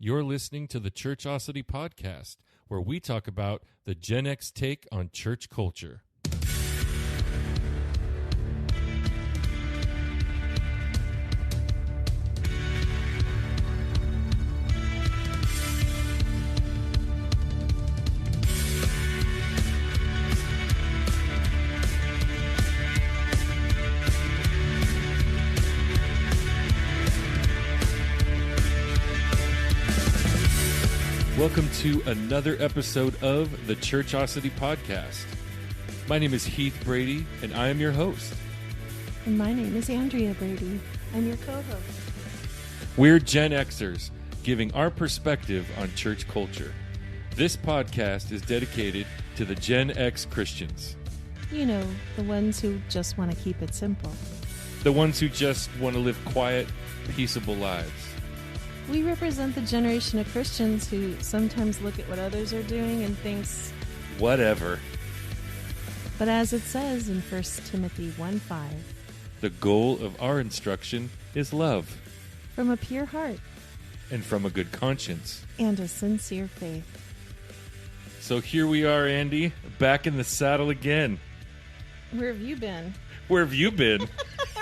You're listening to the Churchosity Podcast, where we talk about the GenX take on church culture. Welcome to another episode of the Churchosity Podcast. My name is Heath Brady, and I am your host. And my name is Andrea Brady. I'm your co-host. We're Gen Xers, giving our perspective on church culture. This podcast is dedicated to the Gen X Christians. You know, the ones who just want to keep it simple. The ones who just want to live quiet, peaceable lives. We represent the generation of Christians who sometimes look at what others are doing and thinks, whatever. But as it says in 1 Timothy 1:5, the goal of our instruction is love. From a pure heart. And from a good conscience. And a sincere faith. So here we are, Andy, back in the saddle again. Where have you been? Where have you been?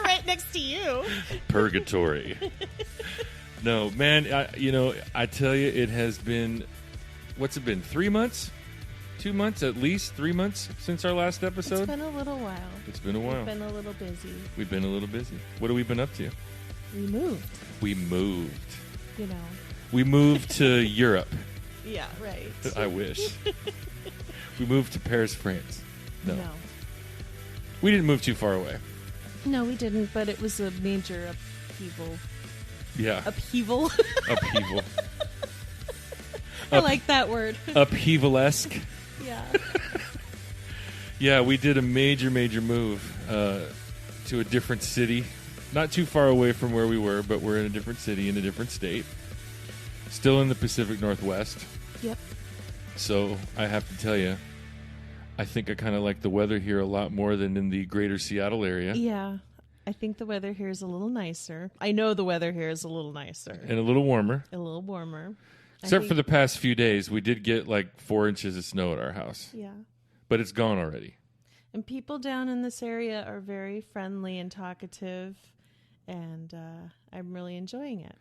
Right next to you. Purgatory. No, man, I tell you, it has been, what's it been, 3 months? 2 months, at least 3 months since our last episode? It's been a little while. It's been a while. We've been a little busy. We've been a little busy. What have we been up to? We moved. We moved. You know. We moved to Europe. Yeah, right. I wish. We moved to Paris, France. No. We didn't move too far away. No, we didn't, but it was a major upheaval. Yeah. Upheaval. Upheaval. I like that word. Upheaval-esque. Yeah. Yeah, we did a major move to a different city. Not too far away from where we were, but we're in a different city, in a different state. Still in the Pacific Northwest. Yep. So I have to tell you, I think I kind of like the weather here a lot more than in the greater Seattle area. Yeah. I think the weather here is a little nicer. I know the weather here is a little nicer. And a little warmer. A little warmer. Except for the past few days, we did get like 4 inches of snow at our house. Yeah. But it's gone already. And people down in this area are very friendly and talkative, and I'm really enjoying it.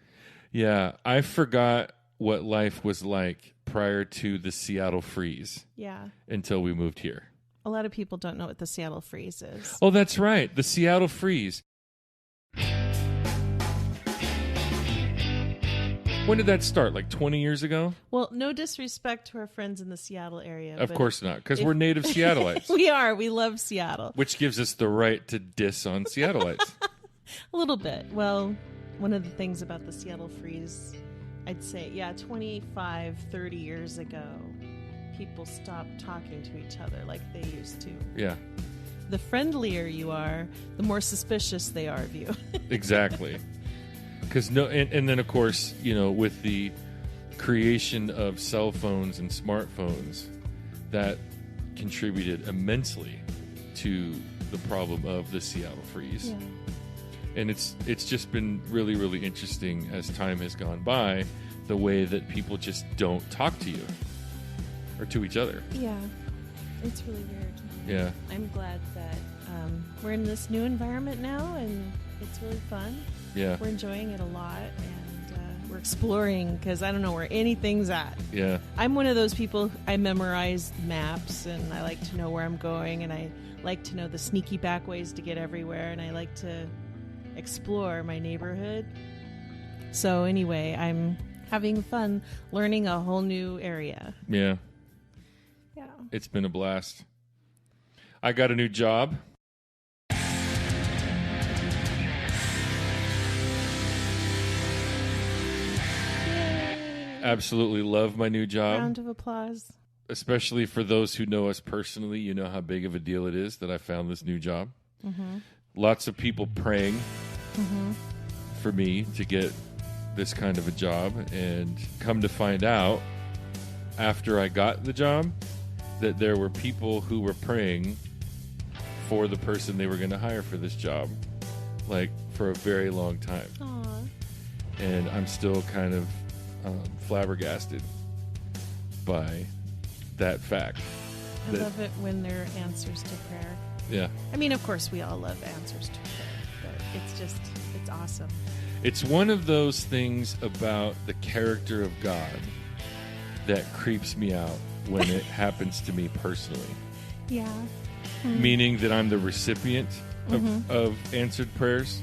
Yeah, I forgot what life was like prior to the Seattle freeze. Yeah. Until we moved here. A lot of people don't know what the Seattle freeze is. Oh, that's right. The Seattle freeze. When did that start? Like 20 years ago? Well, no disrespect to our friends in the Seattle area. Of course not, because we're native Seattleites. We are. We love Seattle. Which gives us the right to diss on Seattleites. A little bit. Well, one of the things about the Seattle freeze, I'd say, 25, 30 years ago, people stopped talking to each other like they used to. Yeah. The friendlier you are, the more suspicious they are of you. Exactly. Because and then of course, with the creation of cell phones and smartphones, that contributed immensely to the problem of the Seattle freeze. Yeah. And it's just been really, really interesting as time has gone by, the way that people just don't talk to you. Or to each other. Yeah, it's really weird. Yeah. I'm glad that we're in this new environment now, and it's really fun. Yeah. We're enjoying it a lot, and we're exploring, because I don't know where anything's at. Yeah. I'm one of those people, I memorize maps, and I like to know where I'm going, and I like to know the sneaky back ways to get everywhere, and I like to explore my neighborhood. So anyway, I'm having fun learning a whole new area. Yeah. Yeah. It's been a blast. I got a new job. Yay. Absolutely love my new job. Round of applause. Especially for those who know us personally, you know how big of a deal it is that I found this new job. Mm-hmm. Lots of people praying for me to get this kind of a job, and come to find out after I got the job that there were people who were praying for the person they were going to hire for this job, like for a very long time. Aww. And I'm still kind of flabbergasted by that fact. I love it when there are answers to prayer. Yeah. I mean, of course, we all love answers to prayer, but it's awesome. It's one of those things about the character of God that creeps me out when it happens to me personally. Yeah. Meaning that I'm the recipient of answered prayers.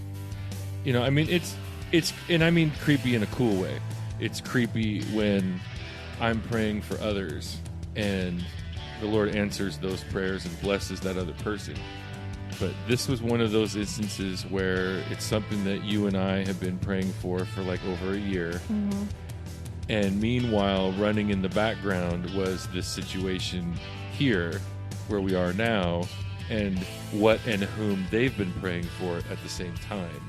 You know, I mean, it's, and I mean creepy in a cool way. It's creepy when I'm praying for others and the Lord answers those prayers and blesses that other person. But this was one of those instances where it's something that you and I have been praying for like over a year. Mm-hmm. And meanwhile, running in the background was this situation here where we are now and what and whom they've been praying for at the same time.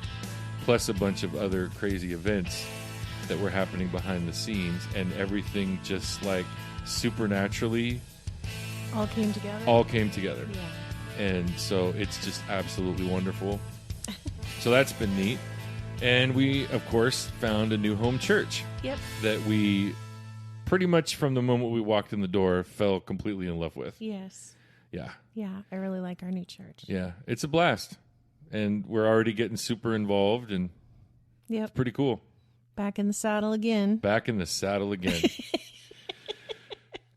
Plus a bunch of other crazy events that were happening behind the scenes, and everything just like supernaturally all came together. Yeah. And so it's just absolutely wonderful. So that's been neat. And we, of course, found a new home church. Yep. That we pretty much from the moment we walked in the door fell completely in love with. Yes. Yeah. Yeah, I really like our new church. Yeah, it's a blast. And we're already getting super involved, and it's pretty cool. Back in the saddle again.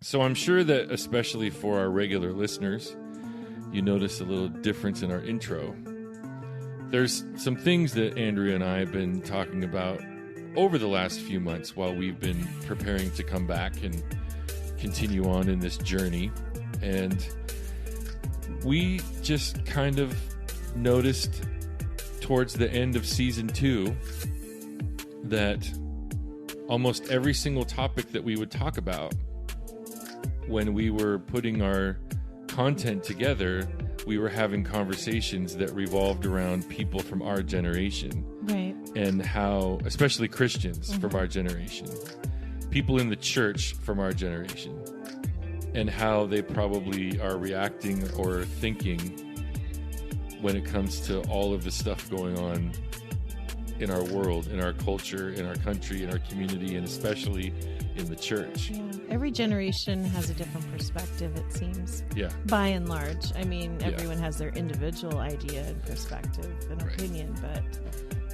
So I'm sure that especially for our regular listeners, you notice a little difference in our intro. There's some things that Andrea and I have been talking about over the last few months while we've been preparing to come back and continue on in this journey. And we just kind of noticed towards the end of season 2 that almost every single topic that we would talk about when we were putting our content together, we were having conversations that revolved around people from our generation. Right. And how, especially Christians from our generation, people in the church from our generation, and how they probably are reacting or thinking when it comes to all of the stuff going on in our world, in our culture, in our country, in our community, and especially in the church. Yeah. Every generation has a different perspective, it seems. Yeah. By and large. I mean, everyone has their individual idea and perspective and opinion, but,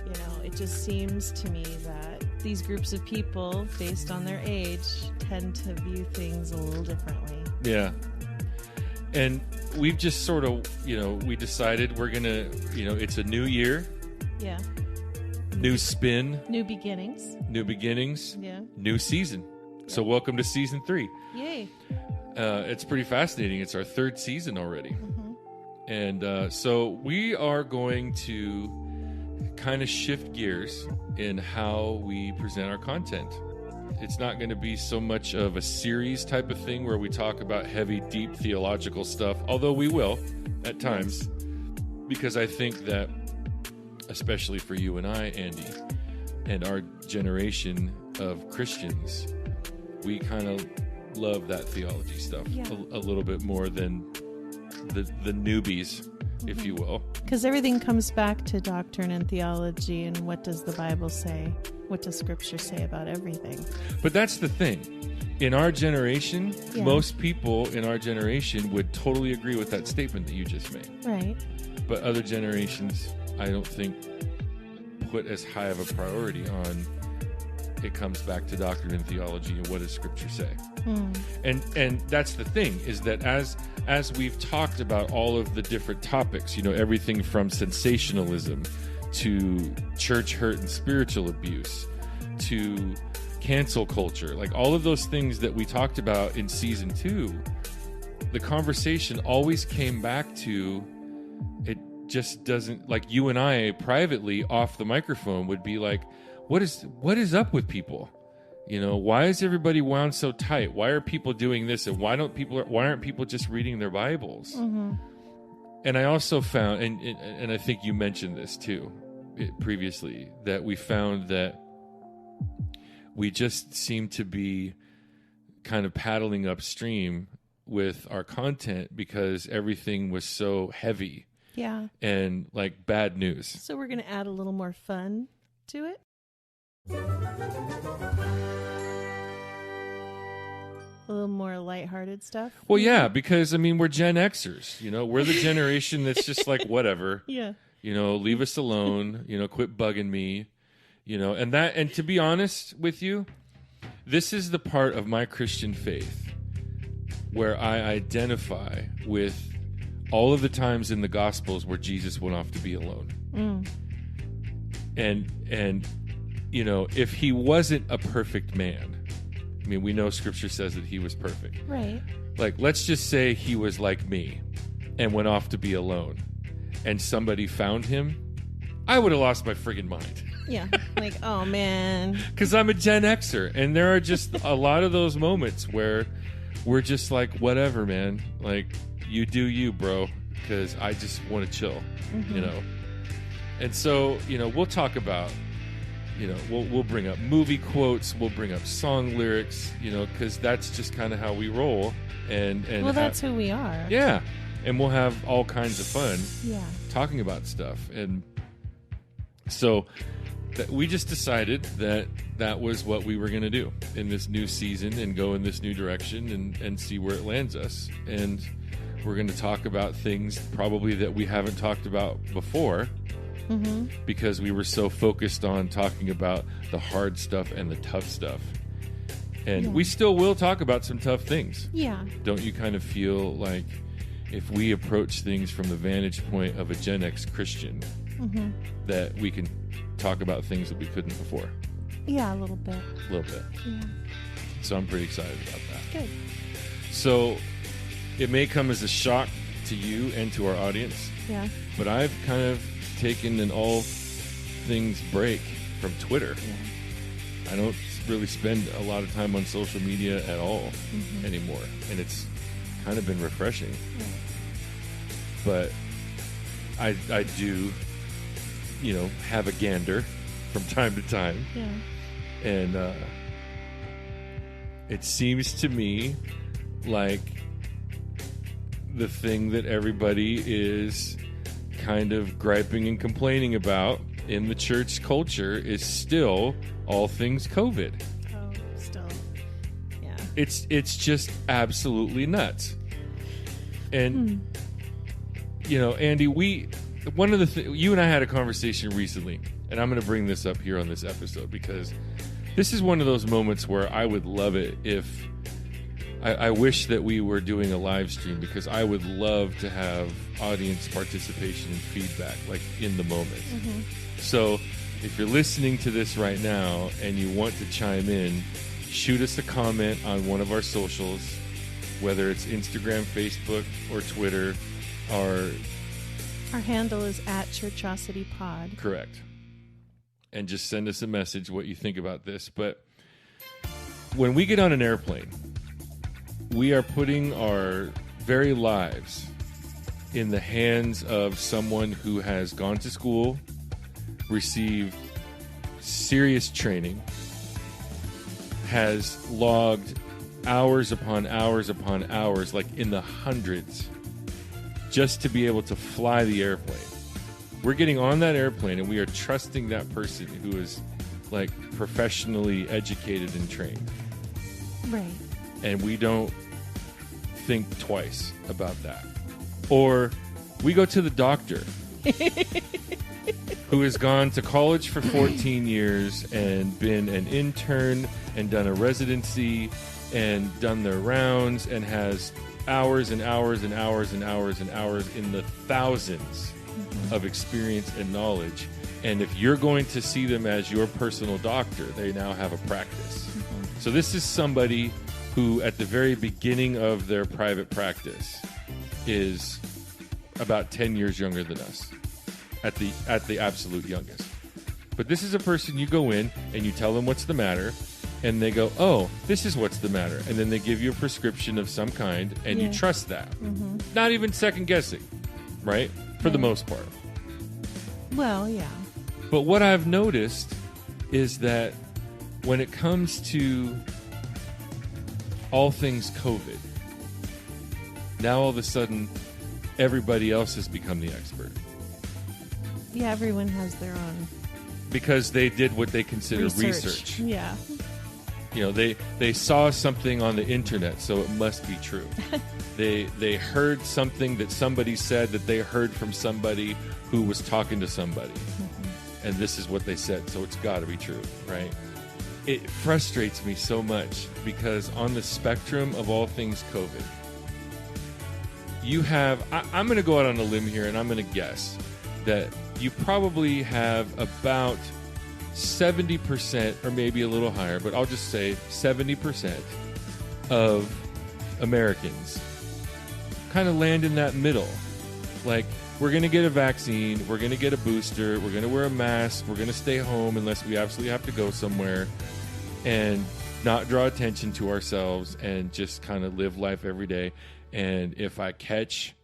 you know, it just seems to me that these groups of people, based on their age, tend to view things a little differently. Yeah. And we've just sort of, you know, we decided we're going to, you know, it's a new year. Yeah. New spin. New beginnings. Yeah. New season. So welcome to season 3. Yay. It's pretty fascinating. It's our 3rd season already. Mm-hmm. And so we are going to kind of shift gears in how we present our content. It's not going to be so much of a series type of thing where we talk about heavy, deep theological stuff, although we will at times, because I think that especially for you and I, Andy, and our generation of Christians, we kind of love that theology stuff a little bit more than the newbies, if you will. Because everything comes back to doctrine and theology, and what does the Bible say? What does Scripture say about everything? But that's the thing. In our generation, most people in our generation would totally agree with that statement that you just made. Right. But other generations, I don't think, put as high of a priority on it comes back to doctrine and theology and what does Scripture say. And that's the thing, is that as we've talked about all of the different topics, you know, everything from sensationalism to church hurt and spiritual abuse to cancel culture, like all of those things that we talked about in season 2, the conversation always came back to it. Just doesn't, like, you and I privately off the microphone would be like, what is up with people? You know, why is everybody wound so tight? Why are people doing this? And why aren't people just reading their Bibles? Mm-hmm. And I also found, and I think you mentioned this too previously, that we found that we just seem to be kind of paddling upstream with our content because everything was so heavy. Yeah. And like bad news. So we're going to add a little more fun to it. A little more lighthearted stuff. Well, yeah, because, I mean, we're Gen Xers. You know, we're the generation that's just like, whatever. Yeah. You know, leave us alone. You know, quit bugging me. You know, and to be honest with you, this is the part of my Christian faith where I identify with all of the times in the Gospels where Jesus went off to be alone. And you know, if he wasn't a perfect man, I mean, we know Scripture says that he was perfect. Right. Like, let's just say he was like me and went off to be alone, and somebody found him, I would have lost my friggin' mind. Yeah. Like, oh, man. Because I'm a Gen Xer, and there are just a lot of those moments where we're just like, whatever, man. Like, you do you, bro, because I just want to chill, you know? And so, you know, we'll talk about, you know, we'll bring up movie quotes, we'll bring up song lyrics, you know, because that's just kind of how we roll. And well, that's who we are. Yeah. And we'll have all kinds of fun talking about stuff. And so we just decided that was what we were going to do in this new season and go in this new direction and see where it lands us. And we're going to talk about things probably that we haven't talked about before. Because we were so focused on talking about the hard stuff and the tough stuff. And we still will talk about some tough things. Yeah. Don't you kind of feel like if we approach things from the vantage point of a Gen X Christian, that we can talk about things that we couldn't before? Yeah, a little bit. A little bit. Yeah. So I'm pretty excited about that. Good. So it may come as a shock to you and to our audience. Yeah. But I've kind of taken an all things break from Twitter. I don't really spend a lot of time on social media at all anymore, and it's kind of been refreshing. But I do, you know, have a gander from time to time. And it seems to me like the thing that everybody is kind of griping and complaining about in the church culture is still all things COVID. Oh, still. Yeah. It's just absolutely nuts. And you know, Andy, you and I had a conversation recently, and I'm going to bring this up here on this episode because this is one of those moments where I would love it if I wish that we were doing a live stream, because I would love to have audience participation and feedback, like in the moment. So if you're listening to this right now and you want to chime in, shoot us a comment on one of our socials, whether it's Instagram, Facebook, or Twitter. Our handle is @ChurchosityPod. Correct. And just send us a message what you think about this. But when we get on an airplane, we are putting our very lives in the hands of someone who has gone to school, received serious training, has logged hours upon hours upon hours, like in the hundreds, just to be able to fly the airplane. We're getting on that airplane and we are trusting that person who is like professionally educated and trained. Right. And we don't think twice about that. Or we go to the doctor who has gone to college for 14 years and been an intern and done a residency and done their rounds and has hours and hours and hours and hours and hours in the thousands of experience and knowledge. And if you're going to see them as your personal doctor, they now have a practice. So this is somebody who at the very beginning of their private practice is about 10 years younger than us at the absolute youngest. But this is a person you go in and you tell them what's the matter, and they go, oh, this is what's the matter. And then they give you a prescription of some kind, and you trust that. Not even second guessing, right? For the most part. Well, yeah. But what I've noticed is that when it comes to all things COVID, now all of a sudden everybody else has become the expert. Yeah, everyone has their own. Because they did what they consider research. Yeah. They saw something on the internet, so it must be true. They heard something that somebody said that they heard from somebody who was talking to somebody. And this is what they said, so it's got to be true, right? It frustrates me so much because on the spectrum of all things COVID, you have, I'm going to go out on a limb here and I'm going to guess that you probably have about 70%, or maybe a little higher, but I'll just say 70% of Americans kind of land in that middle. Like, we're going to get a vaccine, we're going to get a booster, we're going to wear a mask, we're going to stay home unless we absolutely have to go somewhere, and not draw attention to ourselves and just kind of live life every day. And if I catch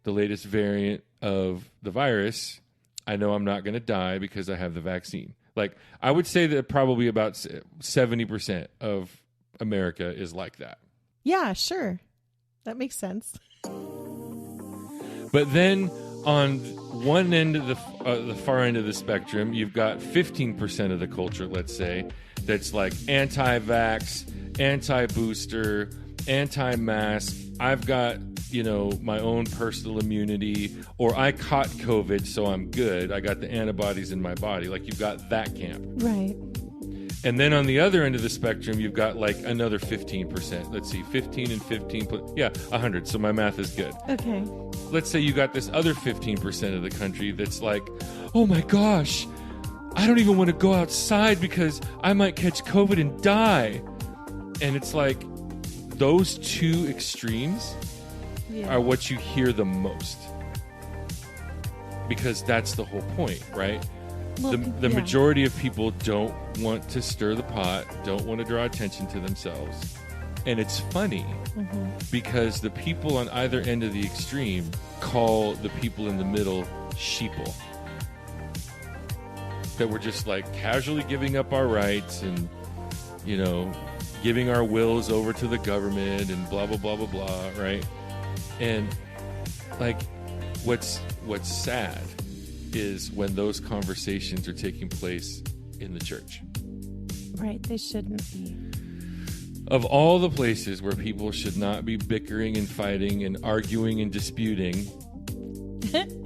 the latest variant of the virus, I know I'm not going to die because I have the vaccine. Like, I would say that probably about 70% of America is like that. Yeah, sure. That makes sense. But then on one end of the far end of the spectrum, you've got 15% of the culture, let's say, that's like anti-vax, anti-booster, anti-mask. I've got, my own personal immunity, or I caught COVID, so I'm good. I got the antibodies in my body. Like, you've got that camp. Right. And then on the other end of the spectrum, you've got like another 15%. Let's see, 15 and 15, 100. So my math is good. Okay. Let's say you got this other 15% of the country that's like, oh my gosh, I don't even want to go outside because I might catch COVID and die. And it's like, those two extremes are what you hear the most. Because that's the whole point, right? Well, the majority of people don't want to stir the pot, don't want to draw attention to themselves. And it's funny because the people on either end of the extreme call the people in the middle sheeple. That we're just like casually giving up our rights and, giving our wills over to the government and blah, blah, blah, blah, blah, right? And like, what's sad is when those conversations are taking place in the church. Right, they shouldn't be. Of all the places where people should not be bickering and fighting and arguing and disputing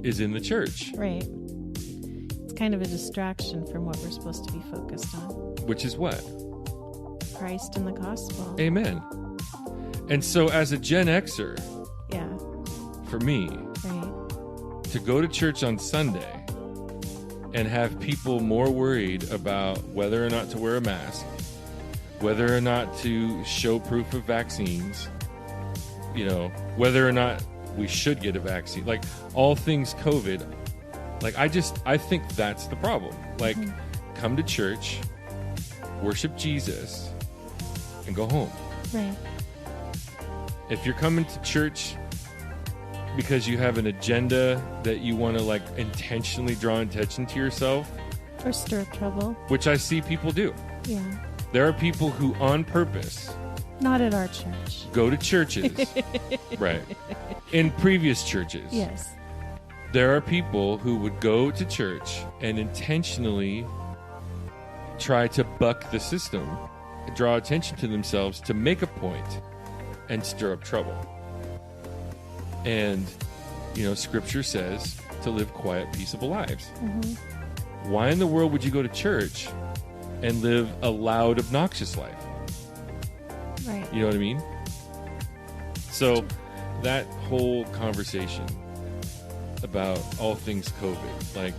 is in the church. Right. It's kind of a distraction from what we're supposed to be focused on. Which is what? Christ and the gospel. Amen. And so as a Gen Xer, for me, to go to church on Sunday and have people more worried about whether or not to wear a mask, whether or not to show proof of vaccines, whether or not we should get a vaccine, like all things COVID, like I think that's the problem. Like, come to church, worship Jesus, and go home. Right. If you're coming to church because you have an agenda that you want to like intentionally draw attention to yourself, or stir up trouble, which I see people do. Yeah. There are people who on purpose, not at our church, go to churches, right? In previous churches. Yes. There are people who would go to church and intentionally try to buck the system, draw attention to themselves to make a point and stir up trouble. And, Scripture says to live quiet, peaceable lives. Why in the world would you go to church and live a loud, obnoxious life? Right. You know what I mean? So that whole conversation about all things COVID, like,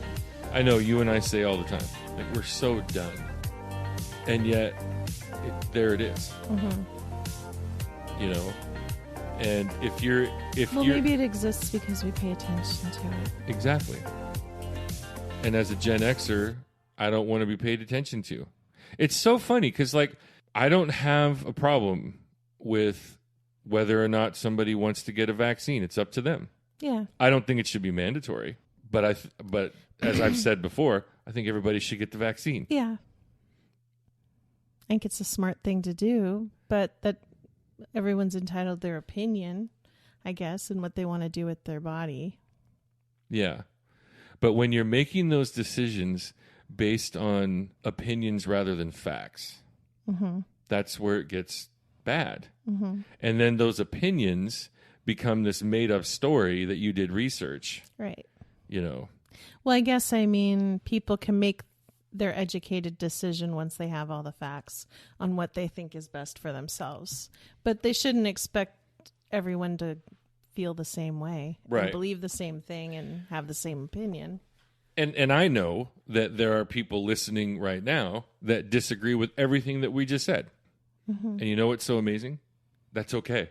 I know you and I say all the time, like, we're so done. And yet, there it is. And if you're maybe it exists because we pay attention to it. Exactly. And as a Gen Xer, I don't want to be paid attention to. It's so funny because, like, I don't have a problem with whether or not somebody wants to get a vaccine. It's up to them. Yeah. I don't think it should be mandatory, but as I've said before, I think everybody should get the vaccine. Yeah. I think it's a smart thing to do, but that everyone's entitled to their opinion, I guess, and what they want to do with their body. Yeah. But when you're making those decisions based on opinions rather than facts, that's where it gets bad. Mm-hmm. And then those opinions become this made-up story that you did research. Right. You know. Well, I guess, I mean, people can make their educated decision once they have all the facts on what they think is best for themselves. But they shouldn't expect everyone to feel the same way, right, and believe the same thing and have the same opinion. And I know that there are people listening right now that disagree with everything that we just said. Mm-hmm. And you know what's so amazing? That's okay.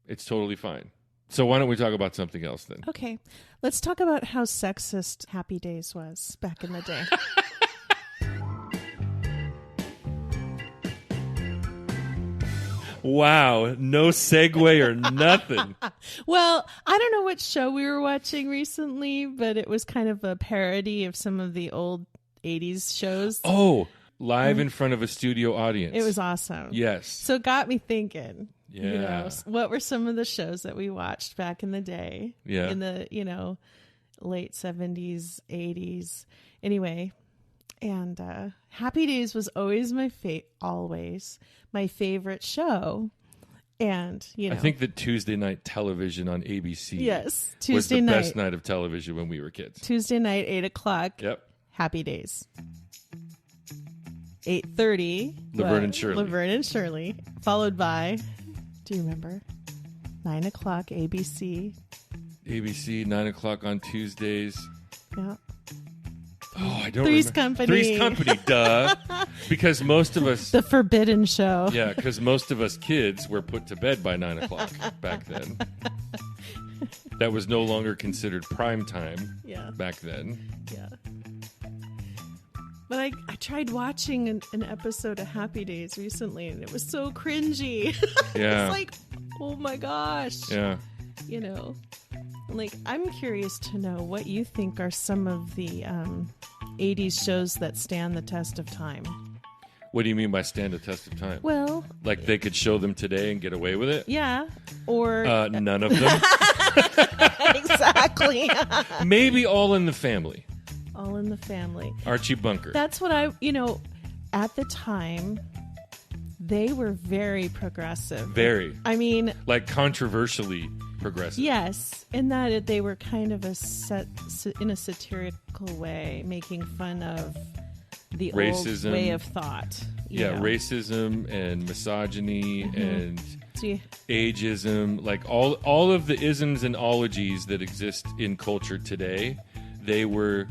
It's totally fine. So why don't we talk about something else then? Okay. Let's talk about how sexist Happy Days was back in the day. Wow. No segue or nothing. Well, I don't know what show we were watching recently, but it was kind of a parody of some of the old 80s shows. Oh, live in front of a studio audience. It was awesome. Yes. So it got me thinking. Yeah. You know, what were some of the shows that we watched back in the day? Yeah. In the, late 70s, 80s. Anyway, and Happy Days was always my favorite show. And, I think that Tuesday night television on ABC yes, was Tuesday the night. best night of television when we were kids. Tuesday night, 8 o'clock. Yep. Happy Days. 8:30. Laverne and Shirley. Laverne and Shirley. Followed by, do you remember? 9 o'clock, ABC. ABC, 9 o'clock on Tuesdays. Yeah. Oh, I don't Three's remember. Company. Three's Company, duh. Because most of us... The Forbidden Show. Yeah, because most of us kids were put to bed by 9 o'clock back then. That was no longer considered prime time back then. Yeah. But I tried watching an episode of Happy Days recently, and it was so cringy. Yeah. It's like, oh my gosh. Yeah. Like, I'm curious to know what you think are some of the 80s shows that stand the test of time. What do you mean by stand the test of time? Well... Like they could show them today and get away with it? Yeah. Or... None of them. Exactly. Maybe All in the Family. All in the Family. Archie Bunker. That's what at the time, they were very progressive. Very. I mean... Like controversially progressive. Yes. In that they were kind of in a satirical way, making fun of the racism, old way of thought. Yeah, racism and misogyny and See, ageism. Like all of the isms and ologies that exist in culture today, they were...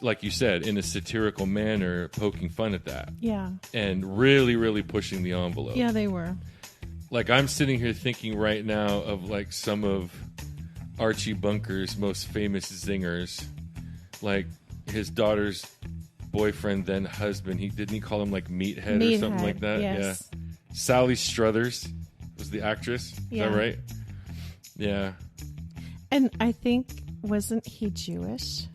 like you said, in a satirical manner, poking fun at that. Yeah. And really, really pushing the envelope. Yeah, they were. Like, I'm sitting here thinking right now of, like, some of Archie Bunker's most famous zingers. Like, his daughter's boyfriend, then husband. Didn't he call him, like, Meathead or something like that? Yes. Yeah. Sally Struthers was the actress. Is that right? Yeah. And I think, wasn't he Jewish?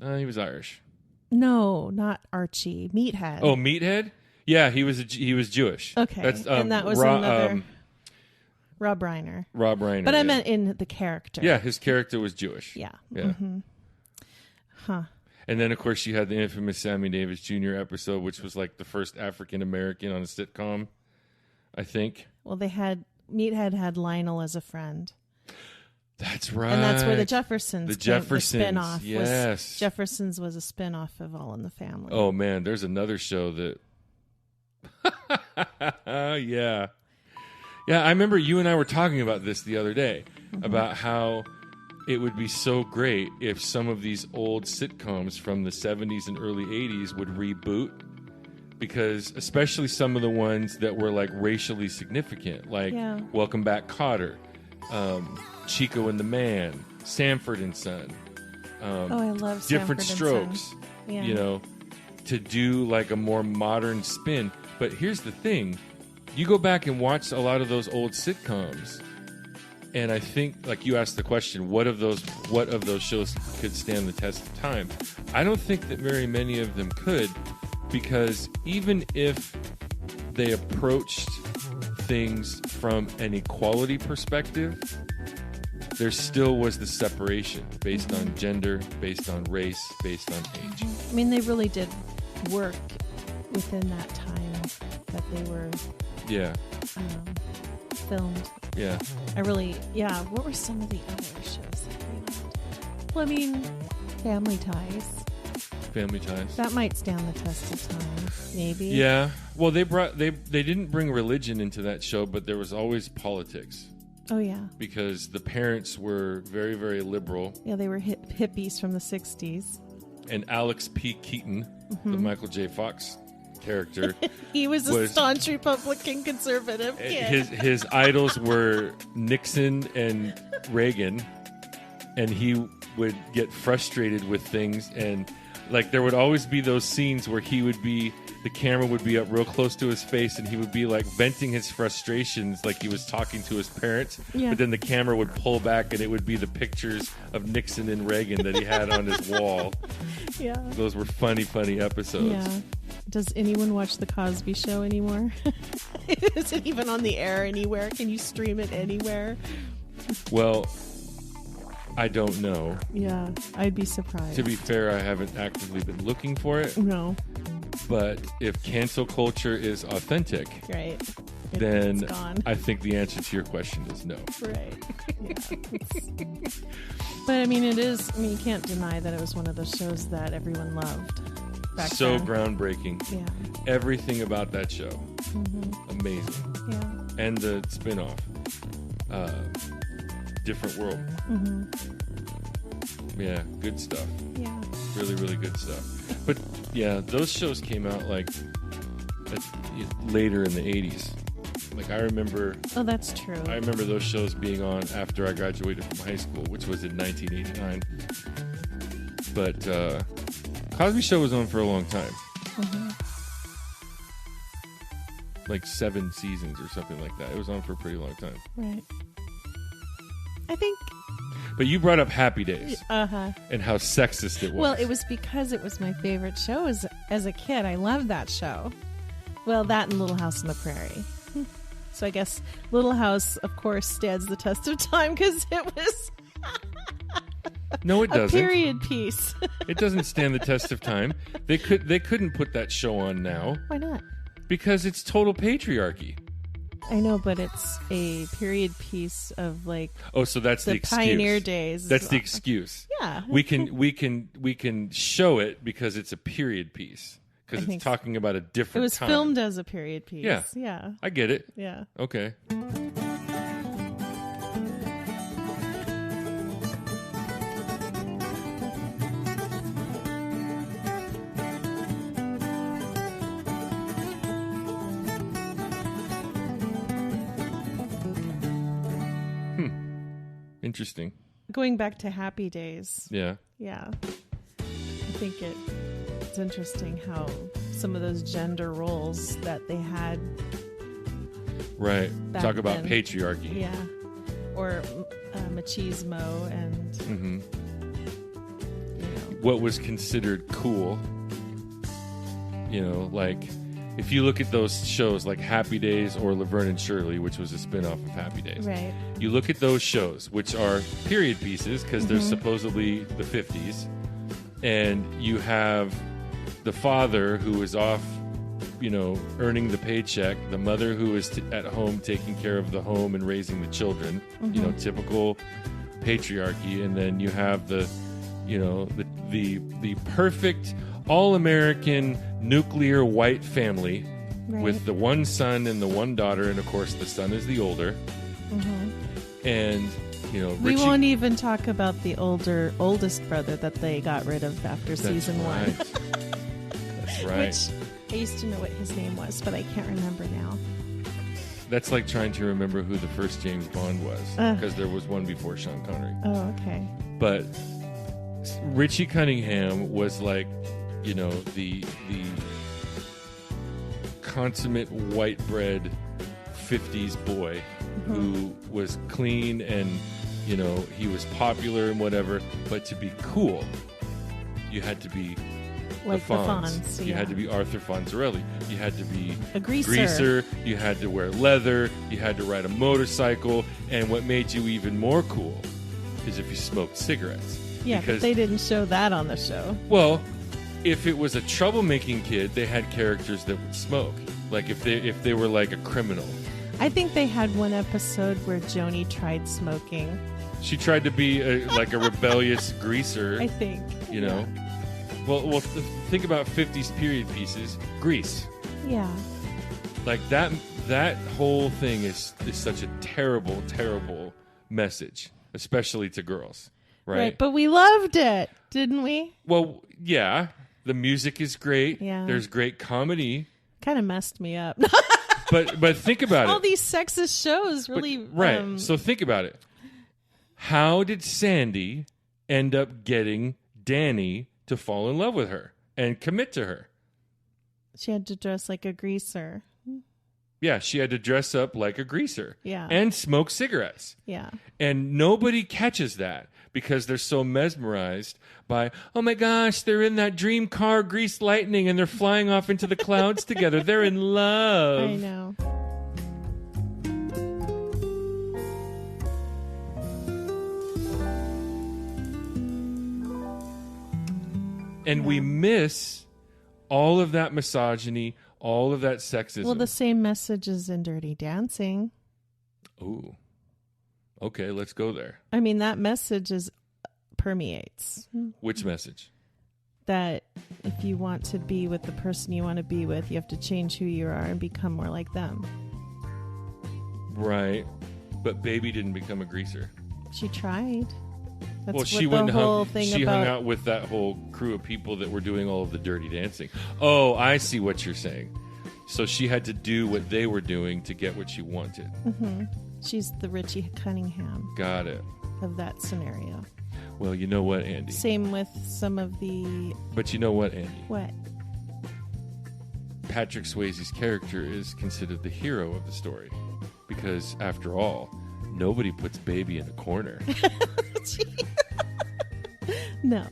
He was Irish. No, not Archie. Meathead. Oh, Meathead? Yeah, he was Jewish. Okay. That's, and that was another... Rob Reiner. Rob Reiner. But I meant in the character. Yeah, his character was Jewish. Yeah. Yeah. Mm-hmm. Huh. And then, of course, you had the infamous Sammy Davis Jr. episode, which was like the first African-American on a sitcom, I think. Well, Meathead had Lionel as a friend. That's right. And that's where the Jeffersons The spin-off. Yes. Jeffersons was a spin-off of All in the Family. Oh, man, there's another show that... Yeah. Yeah, I remember you and I were talking about this the other day, about how it would be so great if some of these old sitcoms from the 70s and early 80s would reboot, because especially some of the ones that were like racially significant, like Welcome Back, Kotter, Chico and the Man, Sanford and Son. I love Different Sanford Strokes, and Son. Yeah. To do like a more modern spin. But here's the thing. You go back and watch a lot of those old sitcoms, and I think, like you asked the question, what of those shows could stand the test of time? I don't think that very many of them could, because even if they approached things from an equality perspective, there still was the separation based on gender, based on race, based on age. I mean, they really did work within that time that they were Yeah. filmed. Yeah. What were some of the other shows that came out? Well, I mean, Family Ties. Family Ties. That might stand the test of time, maybe. Yeah. Well, they didn't bring religion into that show, but there was always politics. Oh, yeah. Because the parents were very, very liberal. Yeah, they were hippies from the 60s. And Alex P. Keaton, the Michael J. Fox character, he was a staunch Republican conservative kid. His idols were Nixon and Reagan, and he would get frustrated with things, and like there would always be those scenes where the camera would be up real close to his face, and he would be like venting his frustrations like he was talking to his parents. Yeah. But then the camera would pull back, and it would be the pictures of Nixon and Reagan that he had on his wall. Yeah. Those were funny episodes. Yeah. Does anyone watch The Cosby Show anymore? Is it even on the air anywhere? Can you stream it anywhere? Well, I don't know. Yeah, I'd be surprised. To be fair, I haven't actively been looking for it. No. But if cancel culture is authentic, right, then it's gone. I think the answer to your question is no. Right. Yeah, but I mean, you can't deny that it was one of those shows that everyone loved back so then. Groundbreaking. Yeah. Everything about that show. Amazing. Yeah. And the spinoff, Different World. Yeah, good stuff. Yeah. Really, really good stuff. But yeah, those shows came out like later in the 80s. Like I remember. Oh, that's true. I remember those shows being on after I graduated from high school, which was in 1989. But Cosby Show was on for a long time. Like 7 seasons or something like that. It was on for a pretty long time. Right. I think. But you brought up Happy Days. Uh-huh. And how sexist it was. Well, it was because it was my favorite show as a kid. I loved that show. Well, that and Little House on the Prairie. So I guess Little House, of course, stands the test of time because it was no, it doesn't. A period piece. It doesn't stand the test of time. They couldn't put that show on now. Why not? Because it's total patriarchy. I know, but it's a period piece of like. Oh, so that's the excuse. Pioneer days. That's the excuse. Yeah, we can show it because it's a period piece because it's talking about a different. It was time. filmed as a period piece. Yeah, yeah. I get it. Yeah. Okay. Interesting. Going back to Happy Days. Yeah. Yeah. I think it's interesting how some of those gender roles that they had. Right. Talk about then. patriarchy. Yeah. Or machismo and what was considered cool. You know, like if you look at those shows like Happy Days or Laverne and Shirley, which was a spinoff of Happy Days. Right. You look at those shows, which are period pieces because they're supposedly the 50s, and you have the father who is off, earning the paycheck, the mother who is at home taking care of the home and raising the children, typical patriarchy, and then you have the perfect all-American nuclear white family with the one son and the one daughter, and of course the son is the older. And Richie, we won't even talk about the oldest brother that they got rid of after season 1. That's right. Which I used to know what his name was, but I can't remember now. That's like trying to remember who the first James Bond was, because there was one before Sean Connery. Oh, okay. But Richie Cunningham was like, the consummate white bread 50s boy who was clean and, he was popular and whatever. But to be cool, you had to be like the Fonz. You had to be Arthur Fonzarelli. You had to be a greaser. You had to wear leather. You had to ride a motorcycle. And what made you even more cool is if you smoked cigarettes. Yeah, but they didn't show that on the show. Well, if it was a troublemaking kid, they had characters that would smoke. Like if they were like a criminal. I think they had one episode where Joni tried smoking. She tried to be like a rebellious greaser. I think. You know? Well, think about 50s period pieces. Grease. Yeah. Like that whole thing is such a terrible, terrible message, especially to girls. Right? But we loved it, didn't we? Well, yeah. The music is great. Yeah. There's great comedy. Kind of messed me up. But think about it. All these sexist shows really... right. So think about it. How did Sandy end up getting Danny to fall in love with her and commit to her? She had to dress like a greaser. Yeah, she had to dress up like a greaser. Yeah. And smoke cigarettes. Yeah. And nobody catches that because they're so mesmerized by, oh my gosh, they're in that dream car, Grease Lightning, and they're flying off into the clouds together. They're in love. I know. And we miss all of that misogyny, all of that sexism. Well, the same message is in Dirty Dancing. Ooh. Okay, let's go there. I mean, that message permeates. Which message? That if you want to be with the person you want to be with, you have to change who you are and become more like them. Right. But Baby didn't become a greaser. She tried. That's well, she what went the whole thing she about... hung out with that whole crew of people that were doing all of the dirty dancing. Oh, I see what you're saying. So she had to do what they were doing to get what she wanted. Mm-hmm. She's the Richie Cunningham. Got it. Of that scenario. Well, you know what, Andy? Same with some of the... But you know what, Andy? What? Patrick Swayze's character is considered the hero of the story. Because, after all, nobody puts Baby in a corner. No,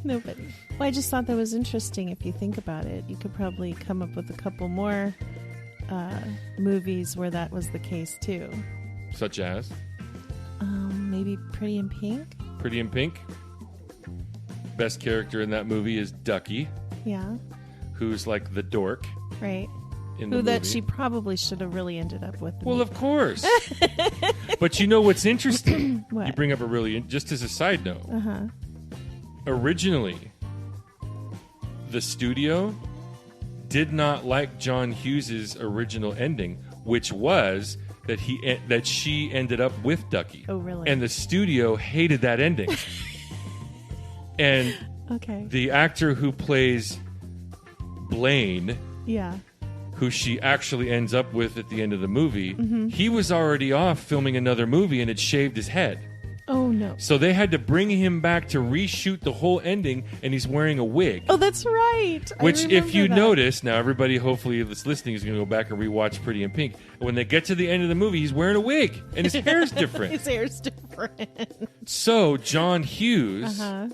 nobody. Well, I just thought that was interesting. If you think about it, you could probably come up with a couple more movies where that was the case too. Such as? Maybe Pretty in Pink. Pretty in Pink. Best character in that movie is Ducky. Yeah. Who's like the dork. Right. In the Who that movie. she probably should have really ended up with. Well, of course. But you know what's interesting? What? You bring up a really, just as a side note. Uh-huh. Originally, the studio did not like John Hughes's original ending, which was that she ended up with Ducky. Oh, really? And the studio hated that ending. And okay. the actor who plays Blaine, Yeah. who she actually ends up with at the end of the movie, Mm-hmm. he was already off filming another movie and had shaved his head. Oh, no. So they had to bring him back to reshoot the whole ending, and he's wearing a wig. Oh, that's right. Which, if you that. notice, now everybody hopefully that's listening is going to go back and rewatch Pretty in Pink. When they get to the end of the movie, he's wearing a wig, and his hair's different. His hair's different. So John Hughes Uh-huh.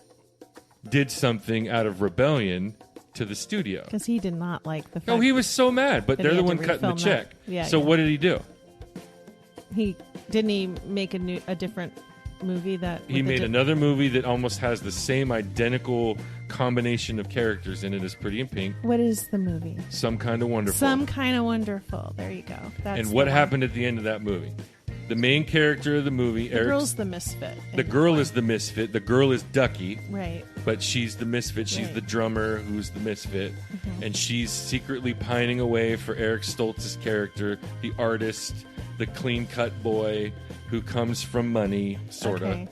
did something out of rebellion to the studio. Because he did not like the fact No, he was so mad, but that they're he the had one to cutting the refilm check. that. Yeah, so yeah. what did he do? he make a different movie that He made another movie that almost has the same identical combination of characters in it as Pretty in Pink. What is the movie? Some Kind of Wonderful. Some Kind of Wonderful. There you go. That's And the what one. happened at the end of that movie? The main character of the movie, The girl's the misfit. the girl is the misfit. The girl is Ducky, Right. but she's the misfit. She's Right. the drummer who's the misfit, and she's secretly pining away for Eric Stoltz's character, the artist, the clean-cut boy who comes from money, sort of. Okay.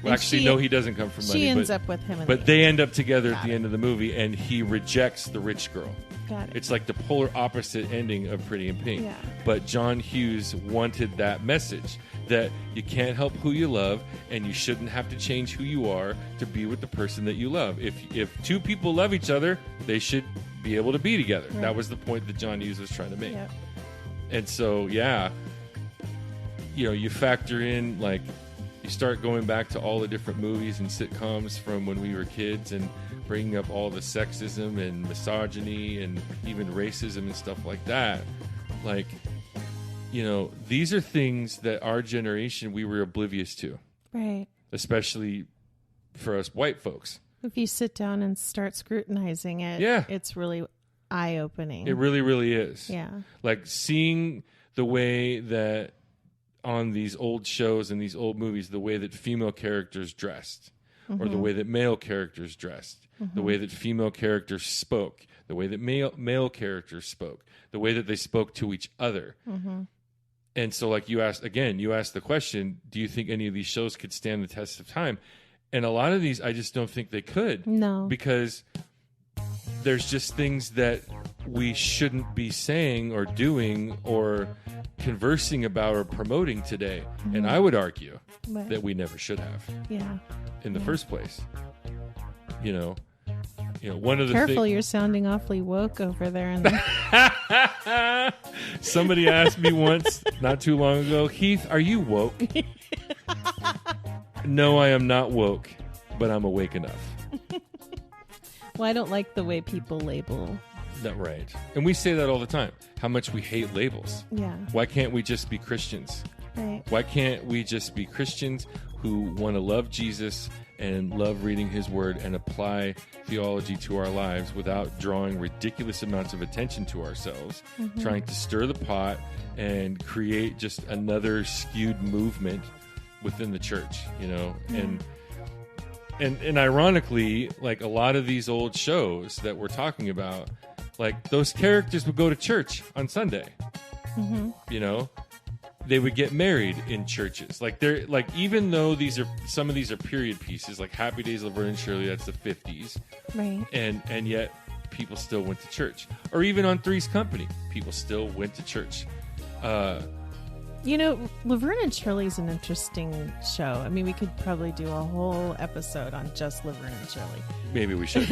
Well, And actually, she- no, he doesn't come from money. She ends but, up with him. In but the they end up together at Got the it. end of the movie, and he rejects the rich girl. Got it. It's like the polar opposite ending of Pretty in Pink. Yeah. But John Hughes wanted that message that you can't help who you love, and you shouldn't have to change who you are to be with the person that you love. If two people love each other, they should be able to be together. Right. That was the point that John Hughes was trying to make. Yep. And so, yeah, you factor in, like, you start going back to all the different movies and sitcoms from when we were kids and bringing up all the sexism and misogyny and even racism and stuff like that. Like, these are things that our generation, we were oblivious to, Right. especially for us white folks. If you sit down and start scrutinizing it, Yeah. it's really eye-opening. It really, really is. Yeah. Like seeing the way that on these old shows and these old movies, the way that female characters dressed, or the way that male characters dressed, the way that female characters spoke, the way that male characters spoke, the way that they spoke to each other. And so, like you asked the question, do you think any of these shows could stand the test of time? And a lot of these, I just don't think they could. No. Because there's just things that we shouldn't be saying or doing or conversing about or promoting today. And I would argue that we never should have. Yeah. In the first place. You know, one of the Careful, you're sounding awfully woke over there. Somebody asked me once, not too long ago, Heath, are you woke? No, I am not woke, but I'm awake enough. Well, I don't like the way people label. Not right. And we say that all the time, how much we hate labels. Yeah. Why can't we just be Christians? Right. Why can't we just be Christians who want to love Jesus and love reading his word and apply theology to our lives without drawing ridiculous amounts of attention to ourselves, trying to stir the pot and create just another skewed movement within the church, And ironically, like a lot of these old shows that we're talking about, like those characters would go to church on Sunday. They would get married in churches. Like they're like, even though some of these are period pieces, like Happy Days, Laverne and Shirley, that's the 50s, right? And yet people still went to church. Or even on Three's Company, people still went to church. Laverne and Shirley's an interesting show. I mean, we could probably do a whole episode on just Laverne and Shirley. Maybe we should.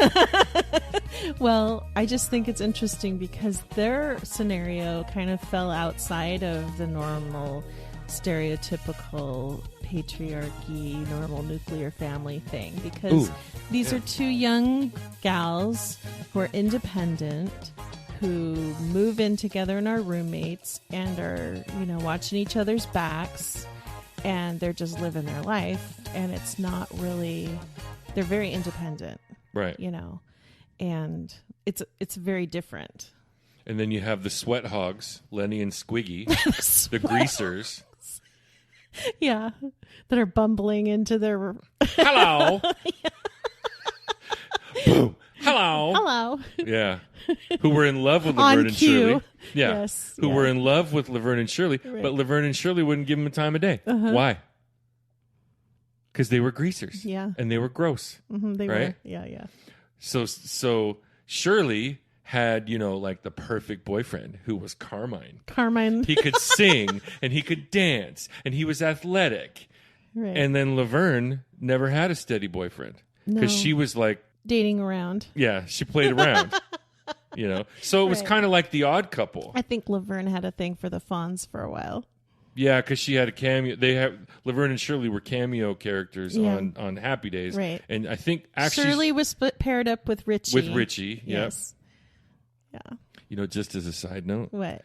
Well, I just think it's interesting because their scenario kind of fell outside of the normal stereotypical patriarchy, normal nuclear family thing, because these are two young gals who are independent, who move in together and are roommates and are, watching each other's backs, and they're just living their life. And it's not really, they're very independent. Right. And it's very different. And then you have the sweat hogs, Lenny and Squiggy, the greasers. Yeah. That are bumbling into their... Hello. Boom. Hello. Hello. Yeah. Who were in love with Laverne and Shirley. Yeah. Yes. Who were in love with Laverne and Shirley, but Laverne and Shirley wouldn't give them a time of day. Why? Because they were greasers. Yeah. And they were gross. They right? were. Yeah. So Shirley had, like the perfect boyfriend who was Carmine. He could sing and he could dance and he was athletic. Right. And then Laverne never had a steady boyfriend because she was like dating around. Yeah, she played around. So it was kind of like the Odd Couple. I think Laverne had a thing for the Fonz for a while. Yeah, because she had a cameo. Laverne and Shirley were cameo characters on Happy Days, right? And I think actually Shirley was paired up with Richie. Yes. Yeah. Just as a side note, what?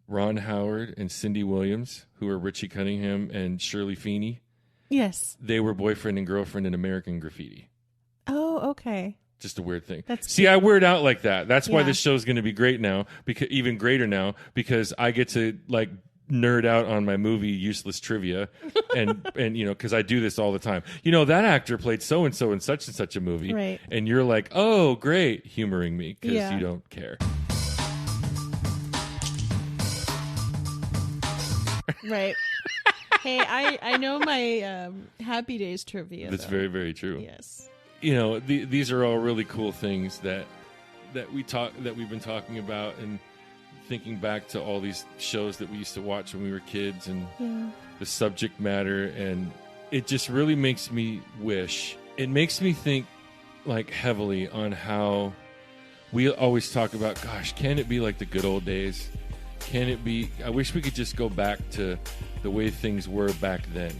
Ron Howard and Cindy Williams, who are Richie Cunningham and Shirley Feeney. Yes. They were boyfriend and girlfriend in American Graffiti. Oh, okay. Just a weird thing. See, I weird out like that. That's why this show's going to be great now, even greater now, because I get to like nerd out on my movie useless trivia, and because I do this all the time. That actor played so and so in such and such a movie, right? And you're like, oh, great, humoring me because you don't care, right? Hey, I know my Happy Days trivia. That's very, very true. Yes. These are all really cool things that we've been talking about, and thinking back to all these shows that we used to watch when we were kids, and the subject matter, and it just really makes me think like heavily on how we always talk about, gosh, can it be like the good old days? Can it be? I wish we could just go back to the way things were back then,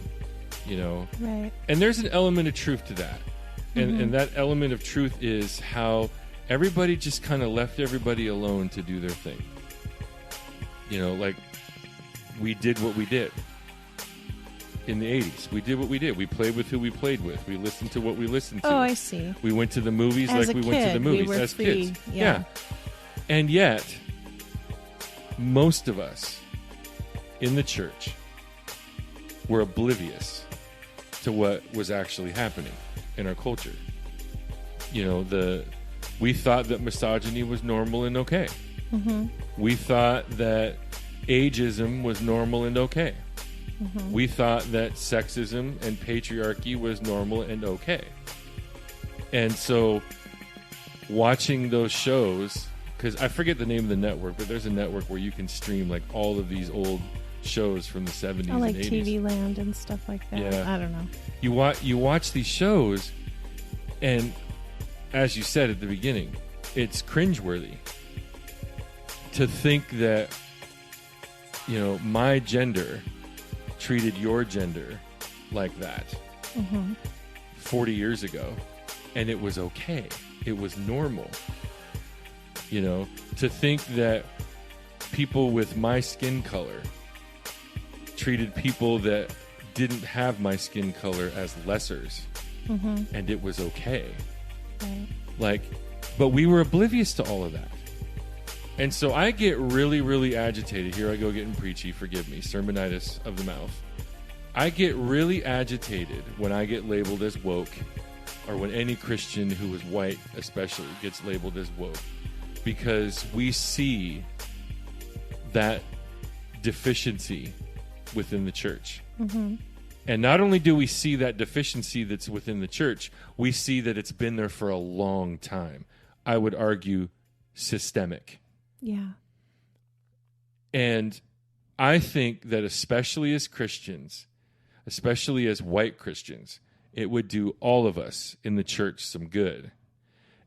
Right. And there's an element of truth to that. And that element of truth is how everybody just kind of left everybody alone to do their thing. Like we did what we did. in the 80s. We did what we did. We played with who we played with. We listened to what we listened to. Oh, I see. We went to the movies As like a we went to the kid, movies we were as free. kids. Yeah. And yet, most of us in the church were oblivious to what was actually happening in our culture. You know, we thought that misogyny was normal and okay. Mm-hmm. We thought that ageism was normal and okay. Mm-hmm. We thought that sexism and patriarchy was normal and okay. And so watching those shows, because I forget the name of the network, but there's a network where you can stream like all of these old shows from the 70s I like and 80s. TV Land and stuff like that. Yeah. I don't know. You watch these shows, and as you said at the beginning, it's cringeworthy to think that, you know, my gender treated your gender like that 40 years ago, and it was okay. It was normal. You know, to think that people with my skin color treated people that didn't have my skin color as lessers, and it was okay. Right. Like, but we were oblivious to all of that. And so I get really, really agitated. Here I go getting preachy, forgive me, sermonitis of the mouth. I get really agitated when I get labeled as woke, or when any Christian who is white especially gets labeled as woke, because we see that deficiency within the church. And not only do we see that deficiency that's within the church, we see that it's been there for a long time. I would argue systemic. Yeah. And I think that especially as Christians, especially as white Christians, it would do all of us in the church some good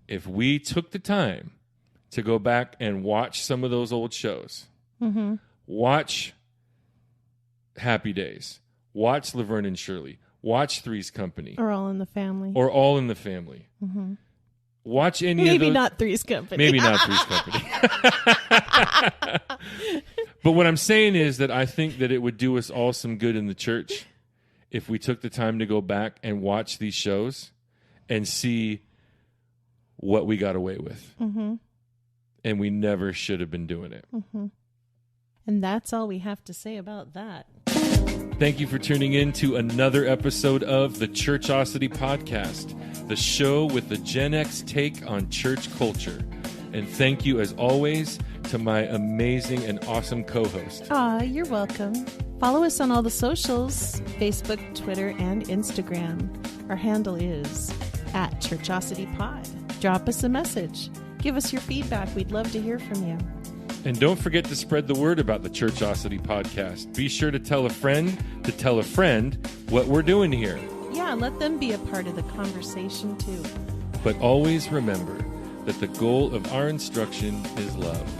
if we took the time to go back and watch some of those old shows. Watch Happy Days. Watch Laverne and Shirley. Watch Three's Company. Or All in the Family. Or All in the Family. Watch any Maybe of those. not Three's Company. Maybe not Three's Company. But what I'm saying is that I think that it would do us all some good in the church if we took the time to go back and watch these shows and see what we got away with. And we never should have been doing it. And that's all we have to say about that. Thank you for tuning in to another episode of the Churchosity Podcast, the show with the GenX take on church culture. And thank you, as always, to my amazing and awesome co-host. Aw, you're welcome. Follow us on all the socials, Facebook, Twitter, and Instagram. Our handle is @ChurchosityPod. Drop us a message. Give us your feedback. We'd love to hear from you. And don't forget to spread the word about the Churchosity Podcast. Be sure to tell a friend what we're doing here. Yeah, let them be a part of the conversation too. But always remember that the goal of our instruction is love.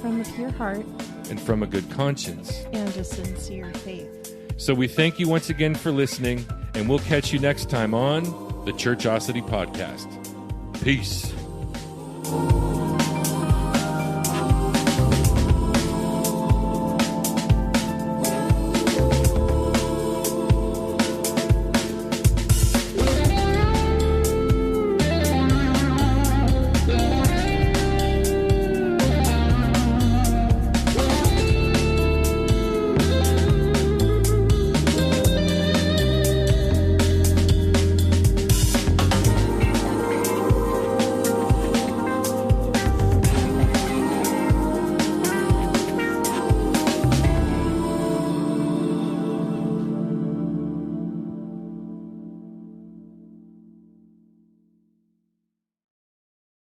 From a pure heart. And from a good conscience. And a sincere faith. So we thank you once again for listening, and we'll catch you next time on the Churchosity Podcast. Peace.